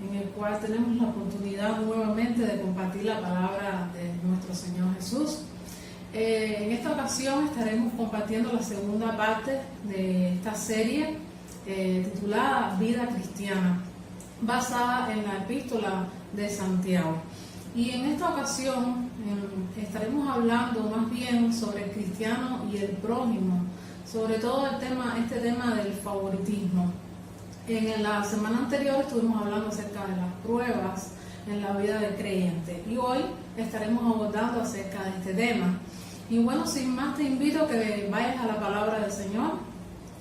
en el cual tenemos la oportunidad nuevamente de compartir la palabra de nuestro Señor Jesús. En esta ocasión estaremos compartiendo la segunda parte de esta serie titulada Vida Cristiana, basada en la epístola de Santiago. Y en esta ocasión estaremos hablando más bien sobre el cristiano y el prójimo, sobre todo este tema del favoritismo. En la semana anterior estuvimos hablando acerca de las pruebas en la vida del creyente y hoy estaremos abordando acerca de este tema. Y bueno, sin más te invito a que vayas a la palabra del Señor,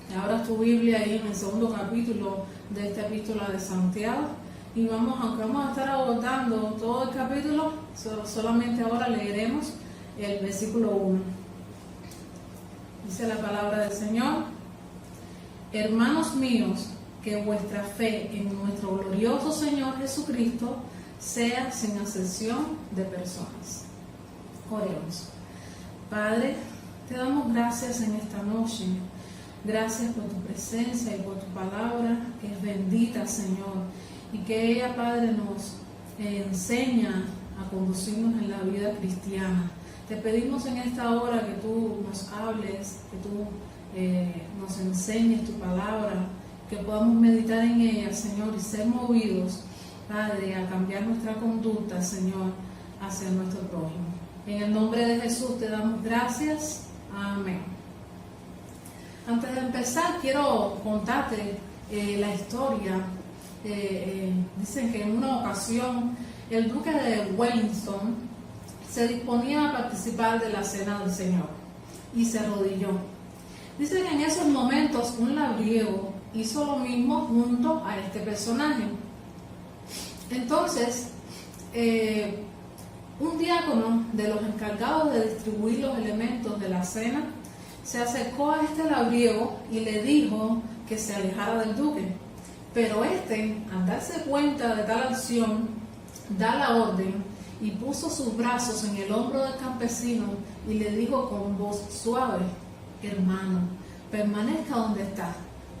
que abras tu Biblia ahí en el segundo capítulo de esta epístola de Santiago. Y aunque vamos a estar abordando todo el capítulo, solamente ahora leeremos el versículo 1. Dice la palabra del Señor: Hermanos míos, que vuestra fe en nuestro glorioso Señor Jesucristo sea sin acepción de personas. Oremos. Padre, te damos gracias en esta noche. Gracias por tu presencia y por tu palabra, que es bendita, Señor, y que ella, Padre, nos enseña a conducirnos en la vida cristiana. Te pedimos en esta hora que tú nos hables, que tú nos enseñes tu palabra, que podamos meditar en ella, Señor, y ser movidos, Padre, a cambiar nuestra conducta, Señor, hacia nuestro prójimo. En el nombre de Jesús te damos gracias. Amén. Antes de empezar, quiero contarte la historia. Dicen que en una ocasión el duque de Wellington se disponía a participar de la cena del Señor y se arrodilló. Dice que en esos momentos un labriego hizo lo mismo junto a este personaje. Entonces, un diácono de los encargados de distribuir los elementos de la cena se acercó a este labriego y le dijo que se alejara del duque. Pero al darse cuenta de tal acción, da la orden y puso sus brazos en el hombro del campesino y le dijo con voz suave: hermano, permanezca donde está,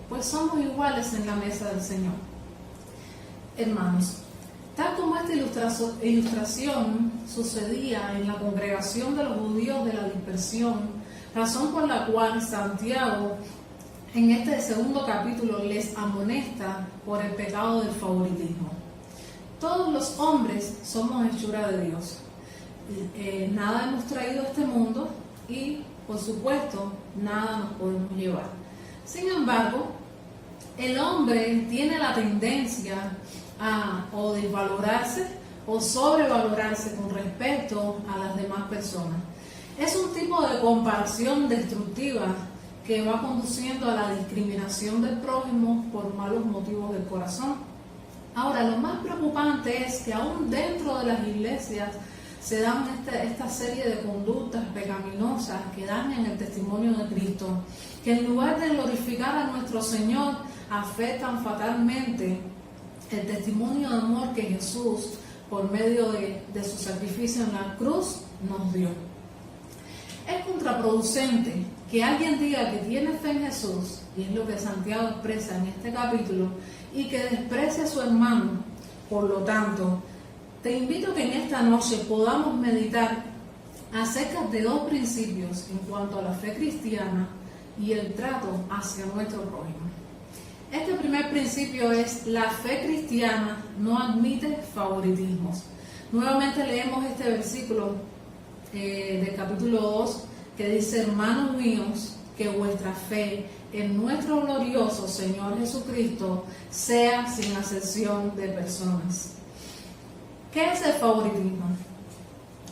pues somos iguales en la mesa del Señor. Hermanos, tal como esta ilustración sucedía en la congregación de los judíos de la dispersión, razón por la cual Santiago en este segundo capítulo les amonesta por el pecado del favoritismo. Todos los hombres somos hechura de Dios. Nada hemos traído a este mundo y, por supuesto, nada nos podemos llevar. Sin embargo, el hombre tiene la tendencia a o desvalorarse o sobrevalorarse con respecto a las demás personas. Es un tipo de comparación destructiva que va conduciendo a la discriminación del prójimo por malos motivos del corazón. Ahora, lo más preocupante es que aún dentro de las iglesias se dan esta serie de conductas pecaminosas que dañan el testimonio de Cristo, que en lugar de glorificar a nuestro Señor, afectan fatalmente el testimonio de amor que Jesús, por medio de su sacrificio en la cruz, nos dio. Es contraproducente que alguien diga que tiene fe en Jesús, y es lo que Santiago expresa en este capítulo, y que desprecie a su hermano. Por lo tanto, te invito a que en esta noche podamos meditar acerca de dos principios en cuanto a la fe cristiana y el trato hacia nuestro prójimo. Este primer principio es: la fe cristiana no admite favoritismos. Nuevamente leemos este versículo del capítulo 2 que dice: hermanos míos, que vuestra fe en nuestro glorioso Señor Jesucristo sea sin acepción de personas. ¿Qué es el favoritismo?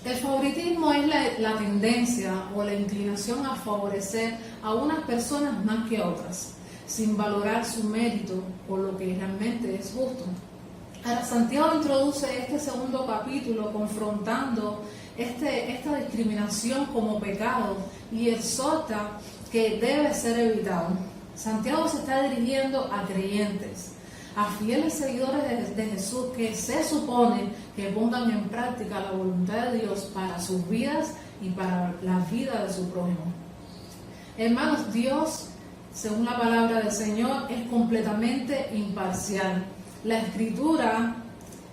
El favoritismo es la tendencia o la inclinación a favorecer a unas personas más que a otras, sin valorar su mérito por lo que realmente es justo. Ahora, Santiago introduce este segundo capítulo confrontando esta discriminación como pecado y exhorta que debe ser evitado. Santiago se está dirigiendo a creyentes, a fieles seguidores de Jesús que se supone que pongan en práctica la voluntad de Dios para sus vidas y para la vida de su prójimo. Hermanos, Dios, según la palabra del Señor, es completamente imparcial. La Escritura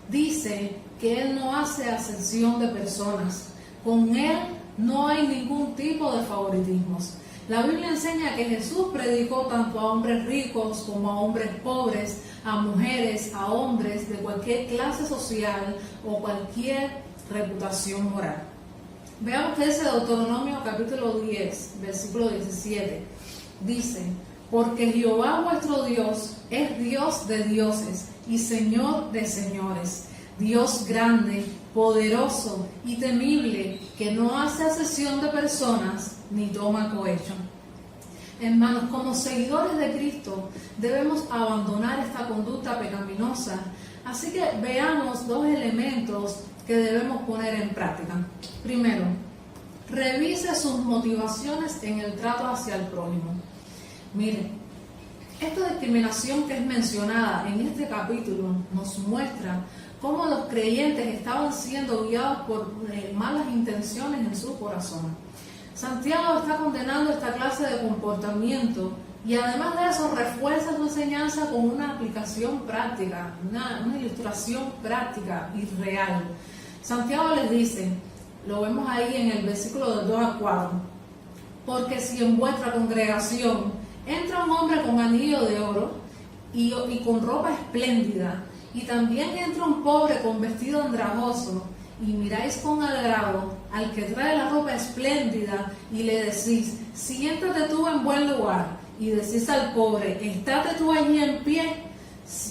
dice que Él no hace acepción de personas. Con Él no hay ningún tipo de favoritismos. La Biblia enseña que Jesús predicó tanto a hombres ricos como a hombres pobres, a mujeres, a hombres de cualquier clase social o cualquier reputación moral. Veamos que dice Deuteronomio capítulo 10, versículo 17. Dice: porque Jehová vuestro Dios es Dios de dioses y Señor de señores, Dios grande, poderoso y temible, que no hace acepción de personas ni toma cohecho. Hermanos, como seguidores de Cristo debemos abandonar esta conducta pecaminosa. Así que veamos dos elementos que debemos poner en práctica. Primero, revise sus motivaciones en el trato hacia el prójimo. Mire, esta discriminación que es mencionada en este capítulo nos muestra cómo los creyentes estaban siendo guiados por malas intenciones en su corazón. Santiago está condenando esta clase de comportamiento y además de eso refuerza su enseñanza con una aplicación práctica, una ilustración práctica y real. Santiago les dice, lo vemos ahí en el versículo de 2 a 4, porque si en vuestra congregación entra un hombre con anillo de oro y con ropa espléndida, y también entra un pobre con vestido andrajoso, y miráis con agrado al que trae la ropa espléndida y le decís, siéntate tú en buen lugar, y decís al pobre, estate tú allí en pie,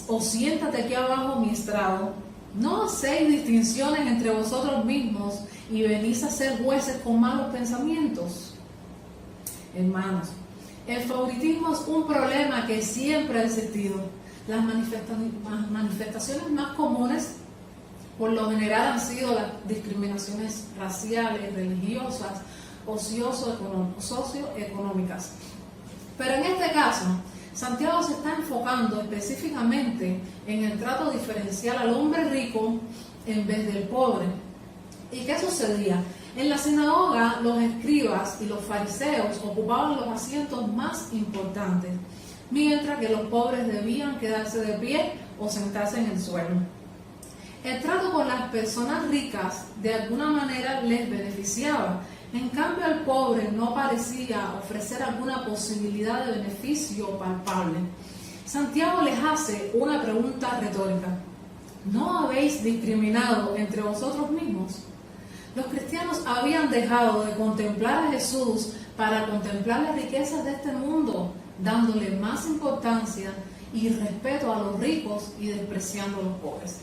o siéntate aquí abajo a mi estrado. No hacéis distinciones entre vosotros mismos y venís a ser jueces con malos pensamientos. Hermanos, el favoritismo es un problema que siempre ha existido. Las manifestaciones más comunes por lo general han sido las discriminaciones raciales, religiosas o socioeconómicas. Pero en este caso, Santiago se está enfocando específicamente en el trato diferencial al hombre rico en vez del pobre. ¿Y qué sucedía? En la sinagoga, los escribas y los fariseos ocupaban los asientos más importantes, mientras que los pobres debían quedarse de pie o sentarse en el suelo. El trato con las personas ricas de alguna manera les beneficiaba. En cambio, al pobre no parecía ofrecer alguna posibilidad de beneficio palpable. Santiago les hace una pregunta retórica. ¿No habéis discriminado entre vosotros mismos? Los cristianos habían dejado de contemplar a Jesús para contemplar las riquezas de este mundo, dándole más importancia y respeto a los ricos y despreciando a los pobres.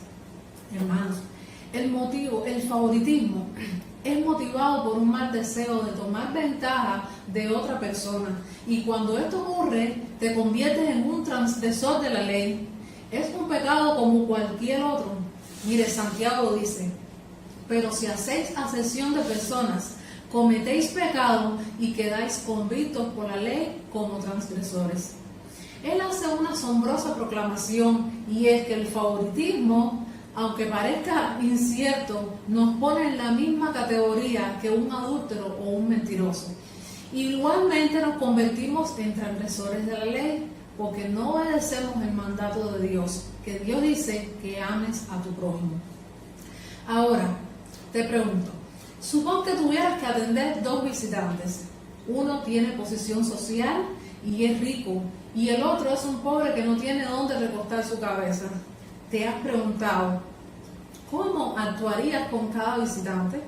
Hermanos, el favoritismo es motivado por un mal deseo de tomar ventaja de otra persona, y cuando esto ocurre te conviertes en un transgresor de la ley. Es un pecado como cualquier otro. Mire, Santiago dice, pero si hacéis acepción de personas, cometéis pecado y quedáis convictos por la ley como transgresores. Él hace una asombrosa proclamación, y es que el favoritismo, aunque parezca incierto, nos pone en la misma categoría que un adúltero o un mentiroso. Igualmente nos convertimos en transgresores de la ley, porque no obedecemos el mandato de Dios, que Dios dice que ames a tu prójimo. Ahora, te pregunto, supón que tuvieras que atender dos visitantes. Uno tiene posición social y es rico, y el otro es un pobre que no tiene dónde recostar su cabeza. ¿Te has preguntado cómo actuarías con cada visitante?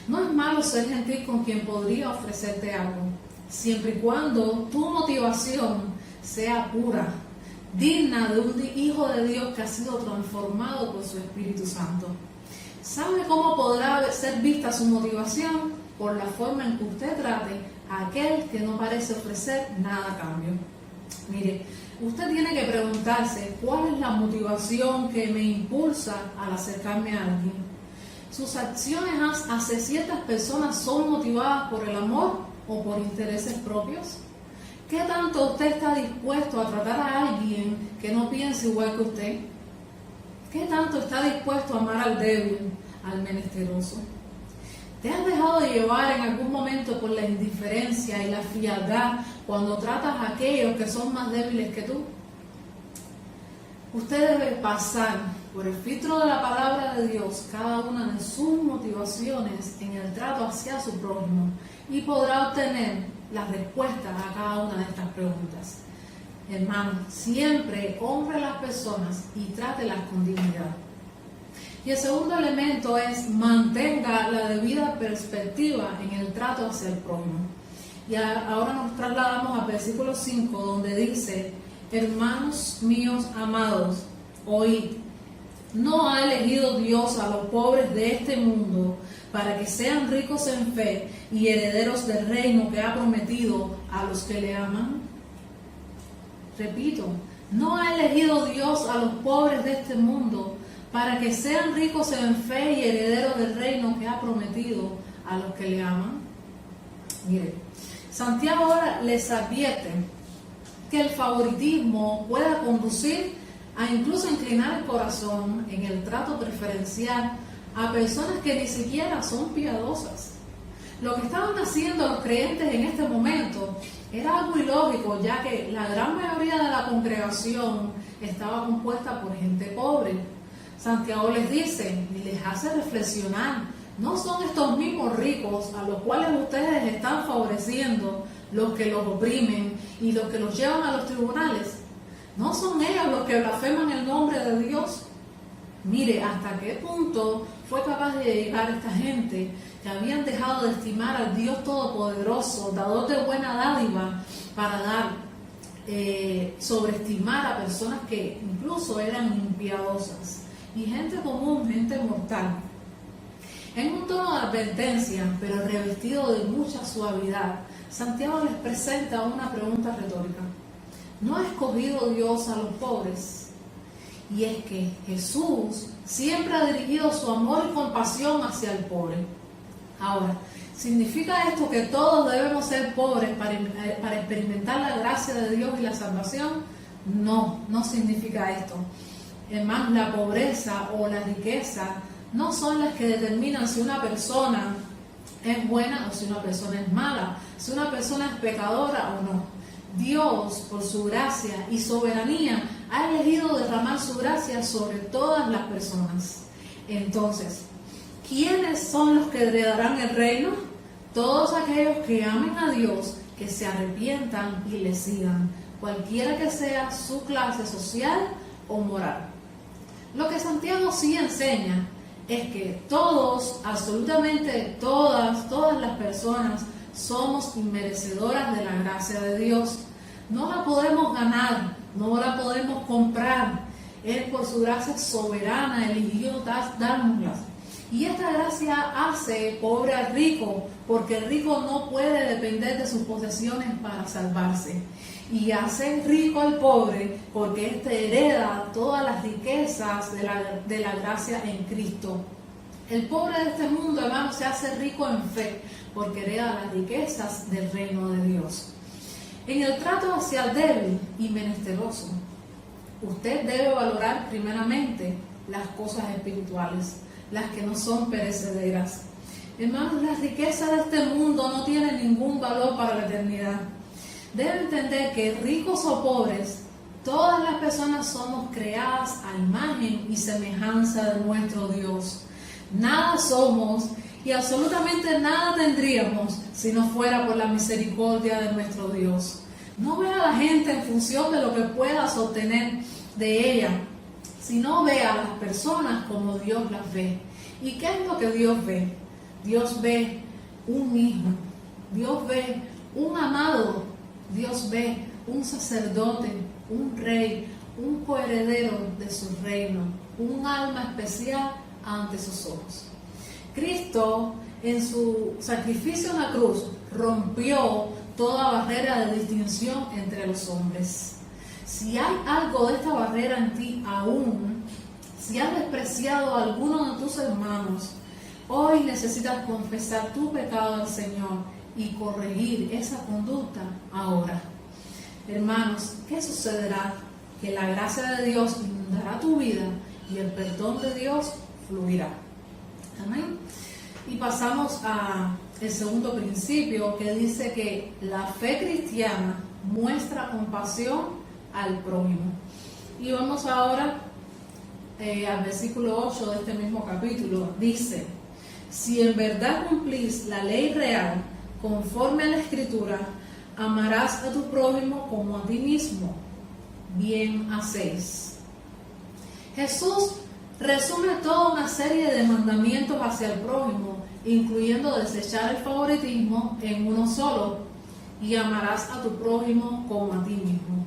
No es malo ser gentil con quien podría ofrecerte algo, siempre y cuando tu motivación sea pura, digna de un hijo de Dios que ha sido transformado por su Espíritu Santo. ¿Sabe cómo podrá ser vista su motivación? Por la forma en que usted trate a aquel que no parece ofrecer nada a cambio. Mire, usted tiene que preguntarse cuál es la motivación que me impulsa al acercarme a alguien. ¿Sus acciones hacia ciertas personas son motivadas por el amor o por intereses propios? ¿Qué tanto usted está dispuesto a tratar a alguien que no piense igual que usted? ¿Qué tanto está dispuesto a amar al débil, al menesteroso? ¿Te has dejado de llevar en algún momento por la indiferencia y la frialdad cuando tratas a aquellos que son más débiles que tú? Usted debe pasar por el filtro de la palabra de Dios cada una de sus motivaciones en el trato hacia su prójimo y podrá obtener las respuestas a cada una de estas preguntas. Hermano, siempre honre a las personas y trátelas con dignidad. Y el segundo elemento es mantenga la debida perspectiva en el trato hacia el prójimo. Y ahora nos trasladamos al versículo 5, donde dice: hermanos míos amados, oíd, ¿no ha elegido Dios a los pobres de este mundo para que sean ricos en fe y herederos del reino que ha prometido a los que le aman? Repito, ¿no ha elegido Dios a los pobres de este mundo para que sean ricos en fe y herederos del reino que ha prometido a los que le aman? Mire, Santiago ahora les advierte que el favoritismo pueda conducir a incluso inclinar el corazón en el trato preferencial a personas que ni siquiera son piadosas. Lo que estaban haciendo los creyentes en este momento era algo ilógico, ya que la gran mayoría de la congregación estaba compuesta por gente pobre. Santiago les dice y les hace reflexionar: ¿no son estos mismos ricos a los cuales ustedes están favoreciendo los que los oprimen y los que los llevan a los tribunales? ¿No son ellos los que blasfeman el nombre de Dios? Mire hasta qué punto fue capaz de llegar esta gente que habían dejado de estimar al Dios Todopoderoso, dador de buena dádiva, para sobreestimar a personas que incluso eran impiadosas y gente común, gente mortal. En un tono de advertencia, pero revestido de mucha suavidad, Santiago les presenta una pregunta retórica: ¿no ha escogido Dios a los pobres? Y es que Jesús siempre ha dirigido su amor y compasión hacia el pobre. Ahora, ¿significa esto que todos debemos ser pobres para experimentar la gracia de Dios y la salvación? No, no significa esto. Además, la pobreza o la riqueza no son las que determinan si una persona es buena o si una persona es mala, si una persona es pecadora o no. Dios, por su gracia y soberanía, ha elegido derramar su gracia sobre todas las personas. Entonces, ¿quiénes son los que heredarán el reino? Todos aquellos que amen a Dios, que se arrepientan y le sigan, cualquiera que sea su clase social o moral. Lo que Santiago sí enseña es que todos, absolutamente todas las personas somos inmerecedoras de la gracia de Dios. No la podemos ganar, no la podemos comprar. Él por su gracia soberana eligió dárnosla. Y esta gracia hace pobre al rico, porque el rico no puede depender de sus posesiones para salvarse. Y hace rico al pobre, porque éste hereda todas las riquezas de la gracia en Cristo. El pobre de este mundo, hermano, se hace rico en fe, porque hereda las riquezas del reino de Dios. En el trato hacia el débil y menesteroso, usted debe valorar primeramente las cosas espirituales, las que no son perecederas. Hermanos, las riquezas de este mundo no tienen ningún valor para la eternidad. Debe entender que ricos o pobres, todas las personas somos creadas a imagen y semejanza de nuestro Dios. Nada somos y absolutamente nada tendríamos si no fuera por la misericordia de nuestro Dios. No vea a la gente en función de lo que puedas obtener de ella, sino vea a las personas como Dios las ve. ¿Y qué es lo que Dios ve? Dios ve un hijo, Dios ve un amado, Dios ve un sacerdote, un rey, un coheredero de su reino, un alma especial ante sus ojos. Cristo, en su sacrificio en la cruz, rompió toda barrera de distinción entre los hombres. Si hay algo de esta barrera en ti aún, si has despreciado a alguno de tus hermanos, hoy necesitas confesar tu pecado al Señor y corregir esa conducta ahora. Hermanos, ¿qué sucederá? Que la gracia de Dios inundará tu vida y el perdón de Dios fluirá. Amén. Y pasamos al segundo principio, que dice que la fe cristiana muestra compasión al prójimo. Y vamos ahora al versículo 8 de este mismo capítulo. Dice: si en verdad cumplís la ley real conforme a la Escritura, amarás a tu prójimo como a ti mismo, bien hacéis. Jesús resume toda una serie de mandamientos hacia el prójimo, incluyendo desechar el favoritismo en uno solo, y amarás a tu prójimo como a ti mismo.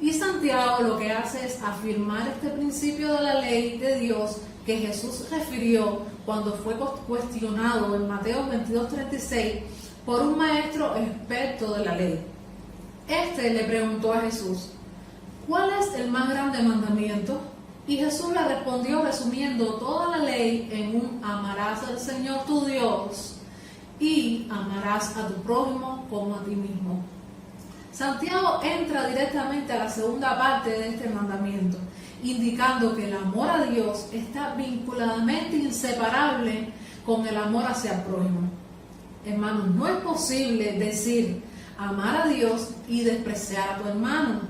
Y Santiago lo que hace es afirmar este principio de la ley de Dios que Jesús refirió cuando fue cuestionado en Mateo 22:36 por un maestro experto de la ley. Este le preguntó a Jesús: ¿cuál es el más grande mandamiento? Y Jesús le respondió resumiendo toda la ley en un: amarás al Señor tu Dios y amarás a tu prójimo como a ti mismo. Santiago entra directamente a la segunda parte de este mandamiento, indicando que el amor a Dios está vinculadamente inseparable con el amor hacia el prójimo. Hermanos, no es posible decir amar a Dios y despreciar a tu hermano.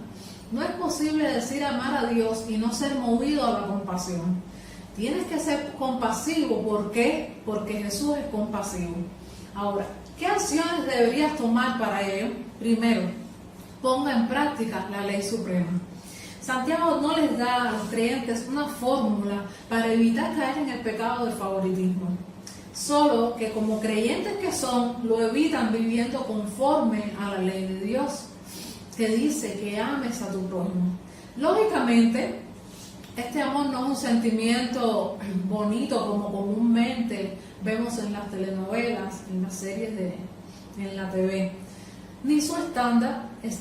No es posible decir amar a Dios y no ser movido a la compasión. Tienes que ser compasivo. ¿Por qué? Porque Jesús es compasivo. Ahora, ¿qué acciones deberías tomar para ello? Primero, ponga en práctica la ley suprema. Santiago no les da a los creyentes una fórmula para evitar caer en el pecado del favoritismo. Solo que como creyentes que son, lo evitan viviendo conforme a la ley de Dios, que dice que ames a tu prójimo. Lógicamente, este amor no es un sentimiento bonito como comúnmente vemos en las telenovelas, en las series en la TV. Ni su estándar es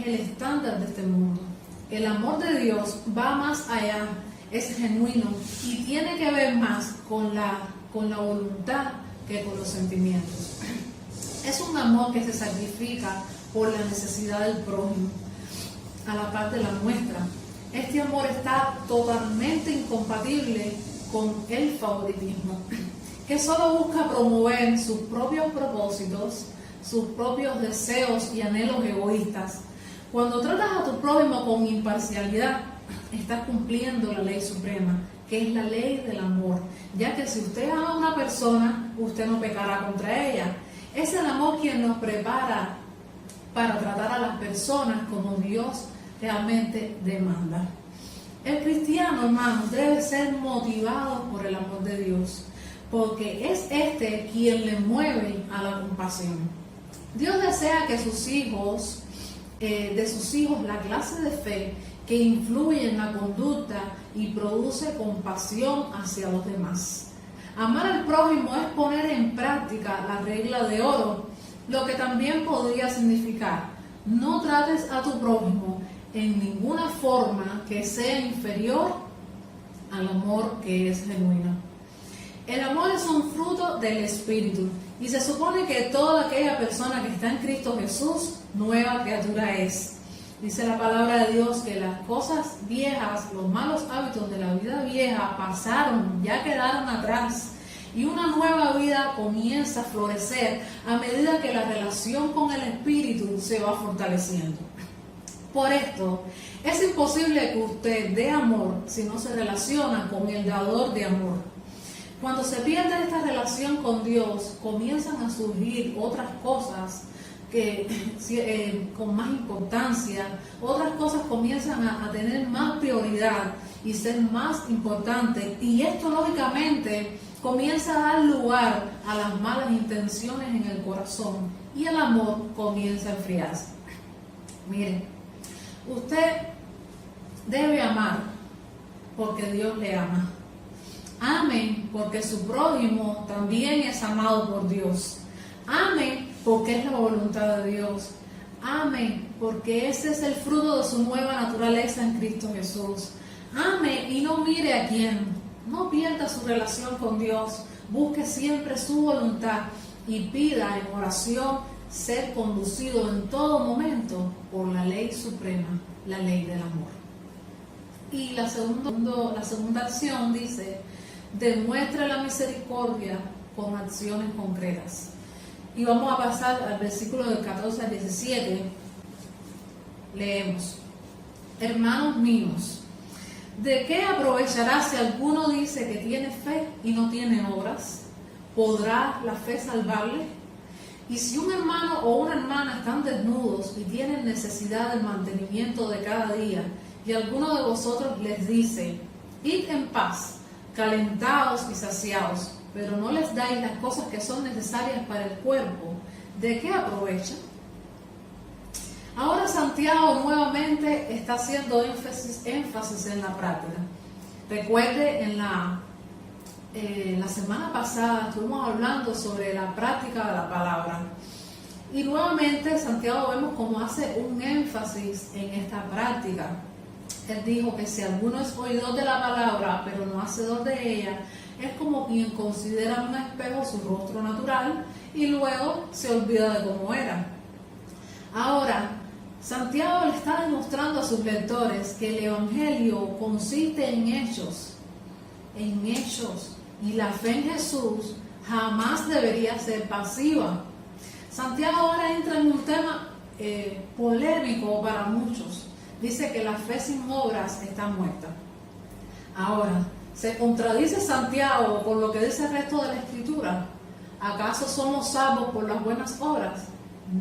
el estándar de este mundo. El amor de Dios va más allá, es genuino y tiene que ver más con la voluntad que con los sentimientos. Es un amor que se sacrifica por la necesidad del prójimo, a la par de la nuestra. Este amor está totalmente incompatible con el favoritismo, que solo busca promover sus propios propósitos, sus propios deseos y anhelos egoístas. Cuando tratas a tu prójimo con imparcialidad, estás cumpliendo la ley suprema, que es la ley del amor, ya que si usted ama a una persona, usted no pecará contra ella. Es el amor quien nos prepara para tratar a las personas como Dios realmente demanda. El cristiano, hermanos, debe ser motivado por el amor de Dios, porque es este quien le mueve a la compasión. Dios desea que de sus hijos, la clase de fe que influye en la conducta y produce compasión hacia los demás. Amar al prójimo es poner en práctica la regla de oro, lo que también podría significar: no trates a tu prójimo en ninguna forma que sea inferior al amor que es genuino. El amor es un fruto del Espíritu y se supone que toda aquella persona que está en Cristo Jesús, nueva criatura es. Dice la palabra de Dios que las cosas viejas, los malos hábitos de la vida vieja pasaron, ya quedaron atrás, y una nueva vida comienza a florecer a medida que la relación con el Espíritu se va fortaleciendo. Por esto, es imposible que usted dé amor si no se relaciona con el dador de amor. Cuando se pierde esta relación con Dios, comienzan a surgir otras cosas con más importancia, otras cosas comienzan a tener más prioridad y ser más importantes, y esto lógicamente comienza a dar lugar a las malas intenciones en el corazón y el amor comienza a enfriarse. Mire, usted debe amar porque Dios le ama. Ame porque su prójimo también es amado por Dios. Ame porque es la voluntad de Dios. Ame porque ese es el fruto de su nueva naturaleza en Cristo Jesús. Ame y no mire a quién. No pierda su relación con Dios. Busque siempre su voluntad y pida en oración ser conducido en todo momento por la ley suprema, la ley del amor. Y la segunda acción dice: demuestra la misericordia con acciones concretas. Y vamos a pasar al versículo del 14 al 17. Leemos: Hermanos míos, ¿de qué aprovechará si alguno dice que tiene fe y no tiene obras? ¿Podrá la fe salvarle? Y si un hermano o una hermana están desnudos y tienen necesidad del mantenimiento de cada día, y alguno de vosotros les dice, id en paz, calentados y saciados, pero no les dais las cosas que son necesarias para el cuerpo, ¿de qué aprovechan? Ahora Santiago nuevamente está haciendo énfasis en la práctica. Recuerde, en la semana pasada estuvimos hablando sobre la práctica de la palabra. Y nuevamente Santiago vemos cómo hace un énfasis en esta práctica. Él dijo que si alguno es oidor de la palabra, pero no hacedor de ella, es como quien considera en un espejo su rostro natural y luego se olvida de cómo era. Ahora, Santiago le está demostrando a sus lectores que el Evangelio consiste en hechos, y la fe en Jesús jamás debería ser pasiva. Santiago ahora entra en un tema polémico para muchos. Dice que la fe sin obras está muerta. Ahora, ¿se contradice Santiago con lo que dice el resto de la Escritura? ¿Acaso somos salvos por las buenas obras?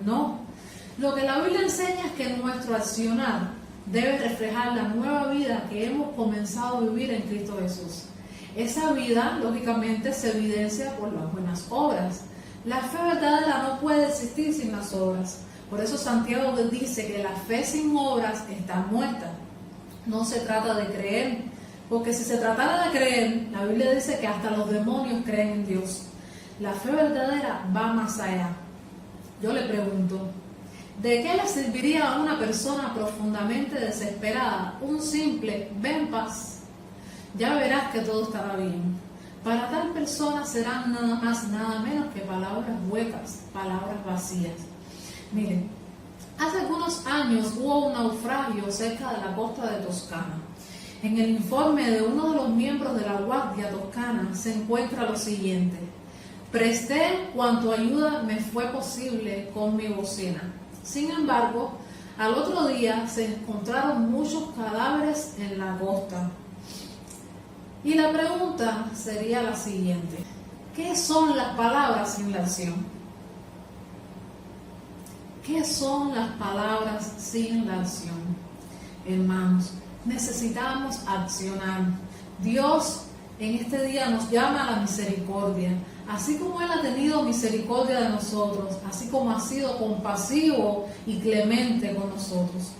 No. Lo que la Biblia enseña es que nuestro accionar debe reflejar la nueva vida que hemos comenzado a vivir en Cristo Jesús. Esa vida, lógicamente, se evidencia por las buenas obras. La fe verdadera no puede existir sin las obras. Por eso Santiago dice que la fe sin obras está muerta. No se trata de creer, porque si se tratara de creer, la Biblia dice que hasta los demonios creen en Dios. La fe verdadera va más allá. Yo le pregunto, ¿de qué le serviría a una persona profundamente desesperada un simple ven paz? Ya verás que todo estará bien. Para tal persona serán nada más, nada menos que palabras huecas, palabras vacías. Miren, hace algunos años hubo un naufragio cerca de la costa de Toscana. En el informe de uno de los miembros de la Guardia Toscana se encuentra lo siguiente: presté cuanto ayuda me fue posible con mi bocina. Sin embargo, al otro día se encontraron muchos cadáveres en la costa. Y la pregunta sería la siguiente: ¿qué son las palabras sin la acción? ¿Qué son las palabras sin la acción? Hermanos, necesitamos accionar. Dios en este día nos llama a la misericordia. Así como Él ha tenido misericordia de nosotros, así como ha sido compasivo y clemente con nosotros.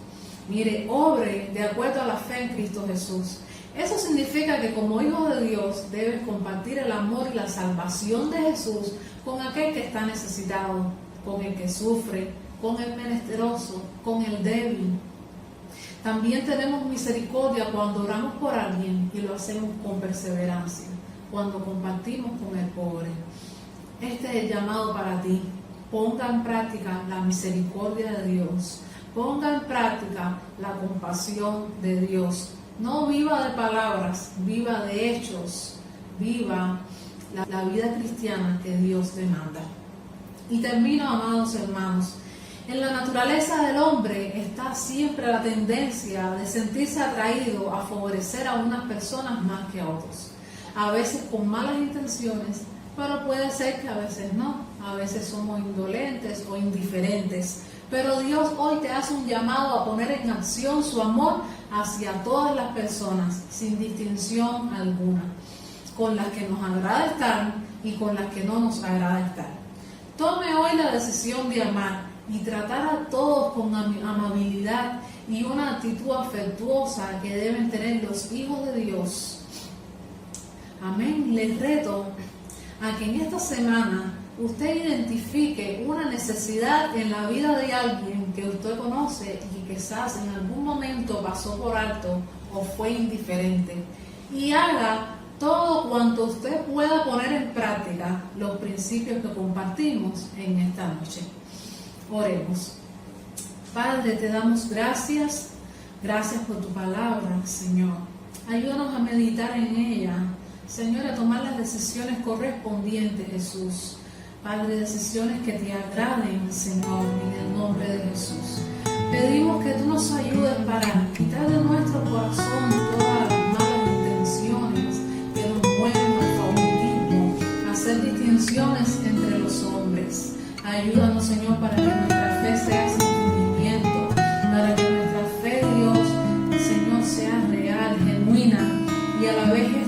Mire, obre de acuerdo a la fe en Cristo Jesús. Eso significa que como hijo de Dios debes compartir el amor y la salvación de Jesús con aquel que está necesitado, con el que sufre, con el menesteroso, con el débil. También tenemos misericordia cuando oramos por alguien y lo hacemos con perseverancia, cuando compartimos con el pobre. Este es el llamado para ti. Ponga en práctica la misericordia de Dios. Ponga en práctica la compasión de Dios. No viva de palabras, viva de hechos. Viva la vida cristiana que Dios demanda. Y termino, amados hermanos. En la naturaleza del hombre está siempre la tendencia de sentirse atraído a favorecer a unas personas más que a otros. A veces con malas intenciones, pero puede ser que a veces no. A veces somos indolentes o indiferentes. Pero Dios hoy te hace un llamado a poner en acción su amor hacia todas las personas, sin distinción alguna, con las que nos agrada estar y con las que no nos agrada estar. Tome hoy la decisión de amar y tratar a todos con amabilidad y una actitud afectuosa que deben tener los hijos de Dios. Amén. Les reto a que en esta semana usted identifique una necesidad en la vida de alguien que usted conoce y que quizás en algún momento pasó por alto o fue indiferente, y haga todo cuanto usted pueda poner en práctica los principios que compartimos en esta noche. Oremos. Padre, te damos gracias por tu palabra, Señor. Ayúdanos a meditar en ella, Señor, a tomar las decisiones correspondientes, Jesús. Padre, decisiones que te agraden, Señor, en el nombre de Jesús. Pedimos que tú nos ayudes para quitar de nuestro corazón todas las malas intenciones que nos mueven al favoritismo, a hacer distinciones entre los hombres. Ayúdanos, Señor, para que nuestra fe sea sin fingimiento, para que nuestra fe, Dios, Señor, sea real, genuina y a la vez